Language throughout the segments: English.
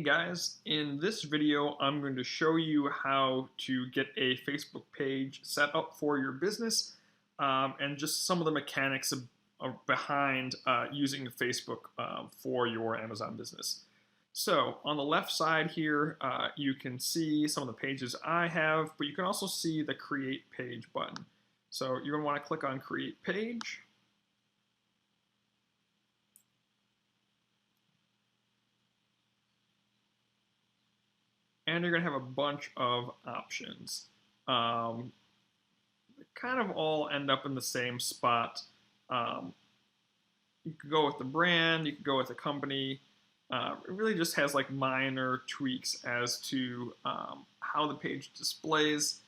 Guys, in this video I'm going to show you how to get a Facebook page set up for your business and just some of the mechanics behind using Facebook for your Amazon business. So on the left side here you can see some of the pages I have, but you can also see the Create Page button. So you're going to want to click on Create Page. And you're going to have a bunch of options. They kind of all end up in the same spot. You could go with the brand, you could go with the company. It really just has like minor tweaks as to how the page displays.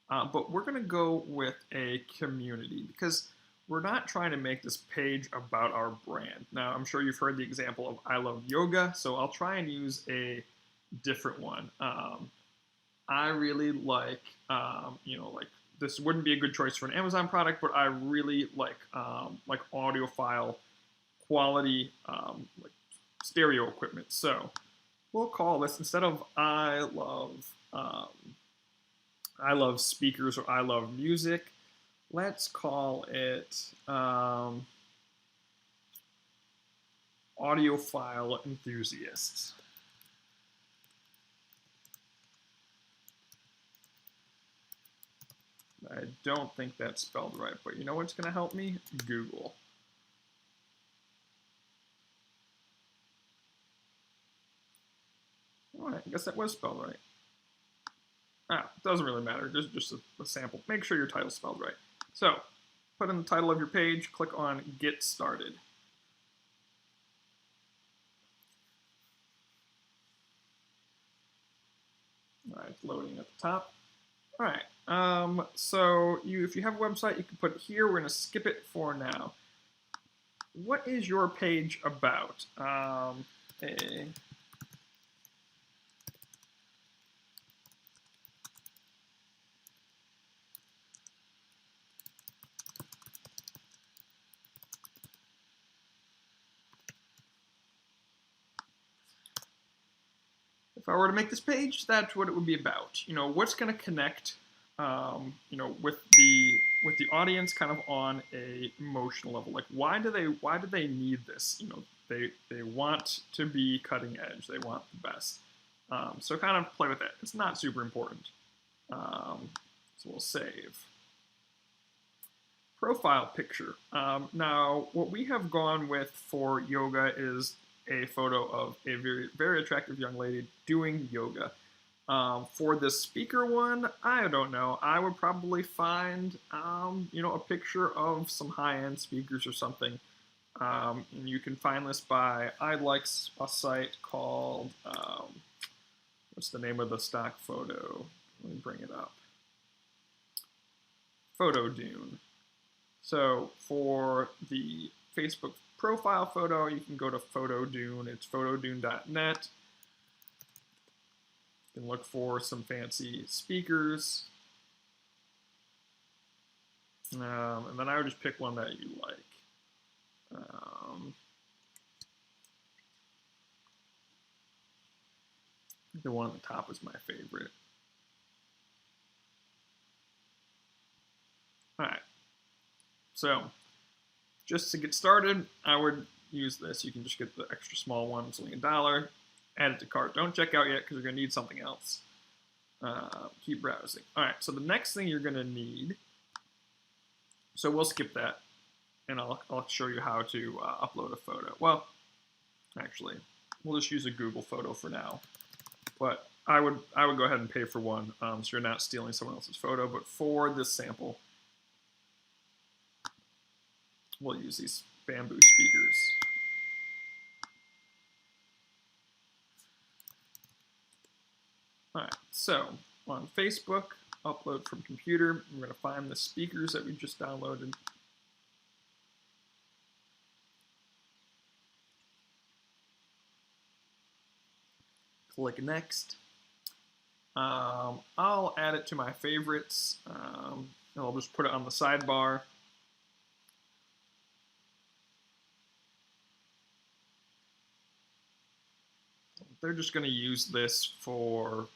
But we're going to go with a community because we're not trying to make this page about our brand. Now, I'm sure you've heard the example of I love yoga, so I'll try and use a different one. I really like, like this wouldn't be a good choice for an Amazon product, but I really like audiophile quality like stereo equipment. So we'll call this, instead of I love speakers or I love music, let's call it audiophile enthusiasts. I don't think that's spelled right, but you know what's going to help me? Google. All right, I guess that was spelled right. It doesn't really matter, just a sample. Make sure your title's spelled right. So, put in the title of your page, click on Get Started. All right, it's loading at the top. All right, so if you have a website, you can put it here. We're going to skip it for now. What is your page about? If I were to make this page, that's what it would be about. You know, what's going to connect, with the audience, kind of on a emotional level. Like, why do they need this? You know, they want to be cutting edge. They want the best. So kind of play with it. It's not super important. So we'll save. Profile picture. Now, what we have gone with for yoga is a photo of a very, very attractive young lady doing yoga. For the speaker one, I don't know. I would probably find, a picture of some high-end speakers or something. And you can find this by, I like a site called, what's the name of the stock photo? Let me bring it up. PhotoDune. So for the Facebook profile photo, you can go to PhotoDune. It's photodune.net. You can look for some fancy speakers. And then I would just pick one that you like. The one on the top is my favorite. All right. So just to get started, I would use this. You can just get the extra small one. It's only $1. Add it to cart. Don't check out yet because you're going to need something else. Keep browsing. All right, so the next thing you're going to need, so we'll skip that, and I'll show you how to upload a photo. Well, actually, we'll just use a Google photo for now. But I would go ahead and pay for one, so you're not stealing someone else's photo. But for this sample, we'll use these bamboo speakers. All right, so on Facebook, upload from computer, we're going to find the speakers that we just downloaded. Click Next. I'll add it to my favorites, and I'll just put it on the sidebar. they're just going to use this for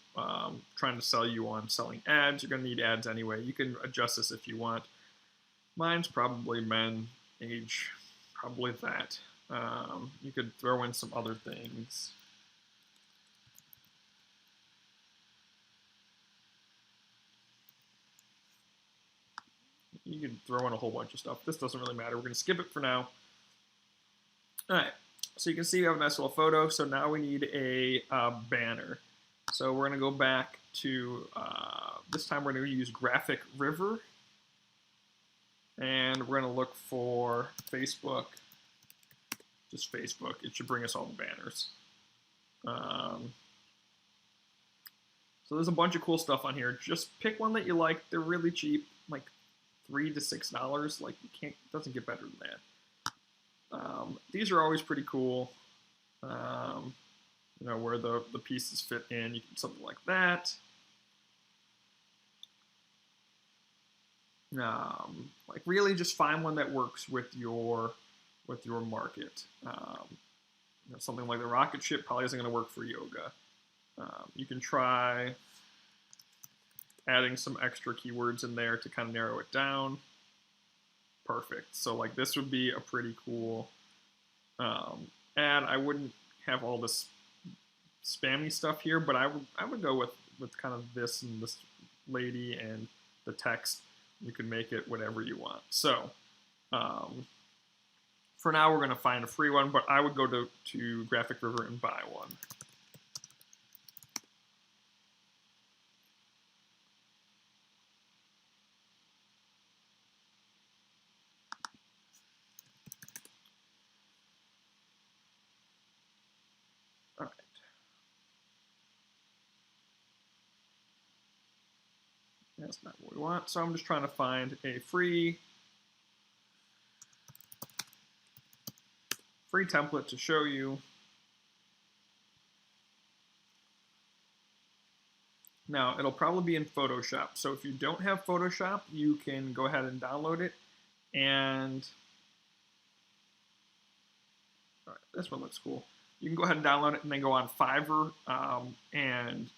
trying to sell you on selling ads. You're going to need ads anyway. You can adjust this if you want. Mine's probably men, age, probably that. You could throw in some other things. You can throw in a whole bunch of stuff. This doesn't really matter. We're going to skip it for now. All right. So you can see we have a nice little photo. So now we need a banner. So we're going to go back to, this time we're going to use Graphic River. And we're going to look for Facebook. Just Facebook. It should bring us all the banners. So there's a bunch of cool stuff on here. Just pick one that you like. They're really cheap, like $3 to $6. Like you can't, it doesn't get better than that. These are always pretty cool. You know, where the pieces fit in. You can something like that. Like really just find one that works with your market. You know, something like the rocket ship probably isn't going to work for yoga. You can try adding some extra keywords in there to kind of narrow it down. Perfect. So like this would be a pretty cool ad. I wouldn't have all this spammy stuff here, but I would go with kind of this and this lady and the text. You can make it whatever you want. So for now, we're going to find a free one, but I would go to Graphic River and buy one. All right. That's not what we want. So I'm just trying to find a free template to show you. Now, it'll probably be in Photoshop. So if you don't have Photoshop, you can go ahead and download it. And all right, this one looks cool. You can go ahead and download it and then go on Fiverr and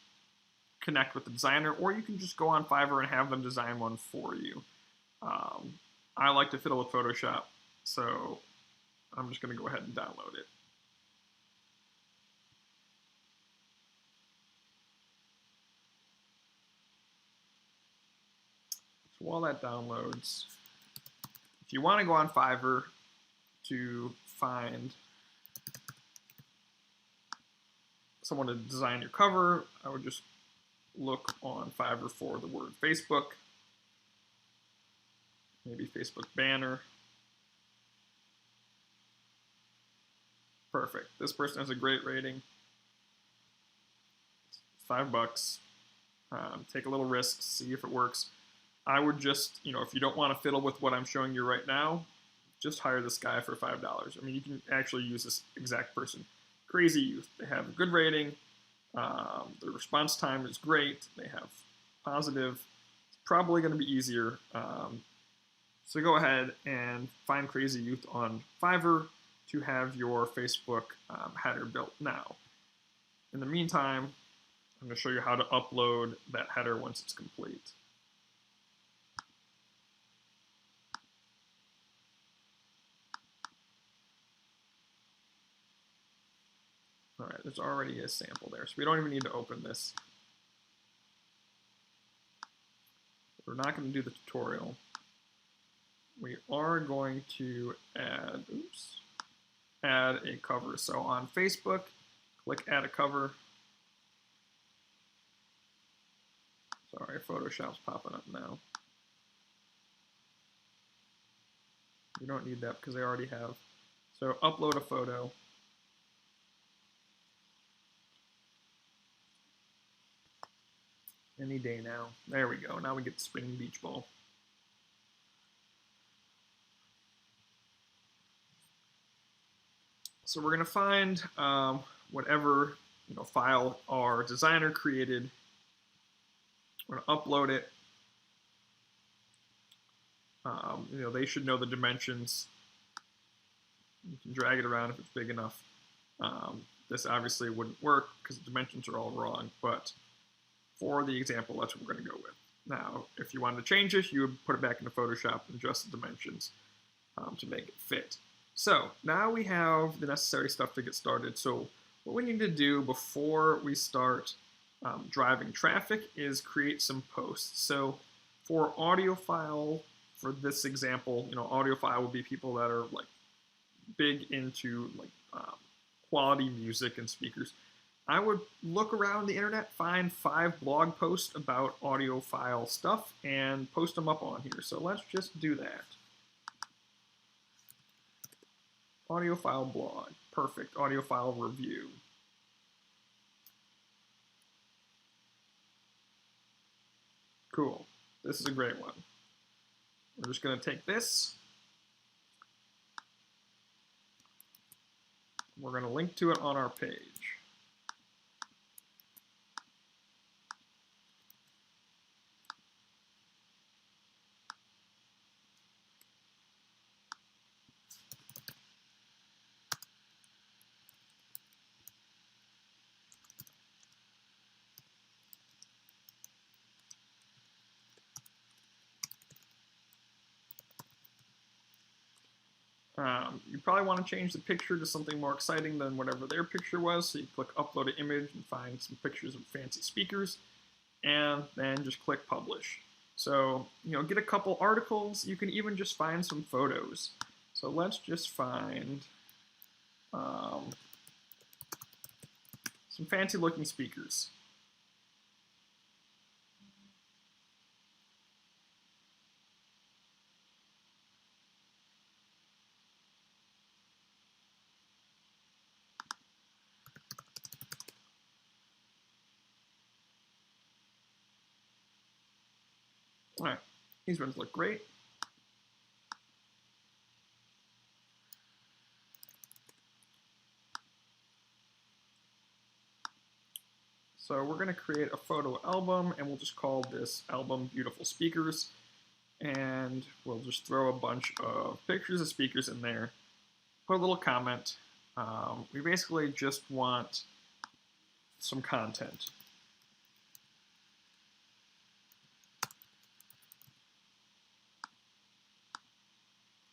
connect with the designer, or you can just go on Fiverr and have them design one for you. I like to fiddle with Photoshop, so I'm just going to go ahead and download it. So while that downloads, if you want to go on Fiverr to find someone to design your cover, I would just look on Fiverr for the word Facebook, maybe Facebook banner. Perfect. This person has a great rating. $5. Take a little risk, see if it works. I would just, you know, if you don't want to fiddle with what I'm showing you right now, just hire this guy for $5. I mean, you can actually use this exact person. Crazy Youth. They have a good rating. The response time is great. They have positive. It's probably going to be easier. So go ahead and find Crazy Youth on Fiverr to have your Facebook header built now. In the meantime, I'm going to show you how to upload that header once it's complete. All right, there's already a sample there, so we don't even need to open this. We're not going to do the tutorial. We are going to add a cover. So on Facebook, click Add a Cover. Sorry, Photoshop's popping up now. You don't need that because they already have. So upload a photo. Any day now. There we go. Now we get the spinning beach ball. So we're going to find whatever file our designer created. We're going to upload it. They should know the dimensions. You can drag it around if it's big enough. this obviously wouldn't work because the dimensions are all wrong, but for the example, that's what we're going to go with. Now, if you wanted to change this, you would put it back into Photoshop and adjust the dimensions to make it fit. So now we have the necessary stuff to get started. So what we need to do before we start driving traffic is create some posts. So for audiophile, for this example, audiophile would be people that are like big into like quality music and speakers. I would look around the internet, find 5 blog posts about audiophile stuff, and post them up on here. So let's just do that. Audiophile blog, perfect. Audiophile review. Cool, this is a great one. We're just gonna take this. We're gonna link to it on our page. You probably want to change the picture to something more exciting than whatever their picture was, so you click upload an image and find some pictures of fancy speakers, and then just click publish. So, get a couple articles. You can even just find some photos. So let's just find some fancy looking speakers. All right, these ones look great. So we're going to create a photo album, and we'll just call this album Beautiful Speakers. And we'll just throw a bunch of pictures of speakers in there. Put a little comment. We basically just want some content.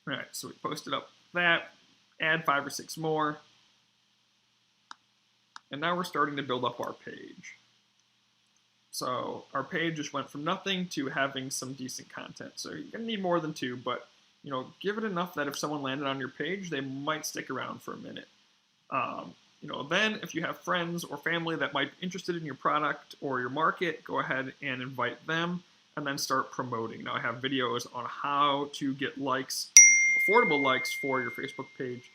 All right, so we posted up that, add 5 or 6 more. And now we're starting to build up our page. So our page just went from nothing to having some decent content. So you're gonna need more than 2, but give it enough that if someone landed on your page, they might stick around for a minute. Then if you have friends or family that might be interested in your product or your market, go ahead and invite them and then start promoting. Now I have videos on how to get likes, affordable likes for your Facebook page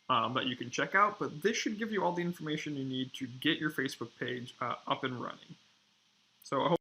that you can check out, but this should give you all the information you need to get your Facebook page up and running. So I hope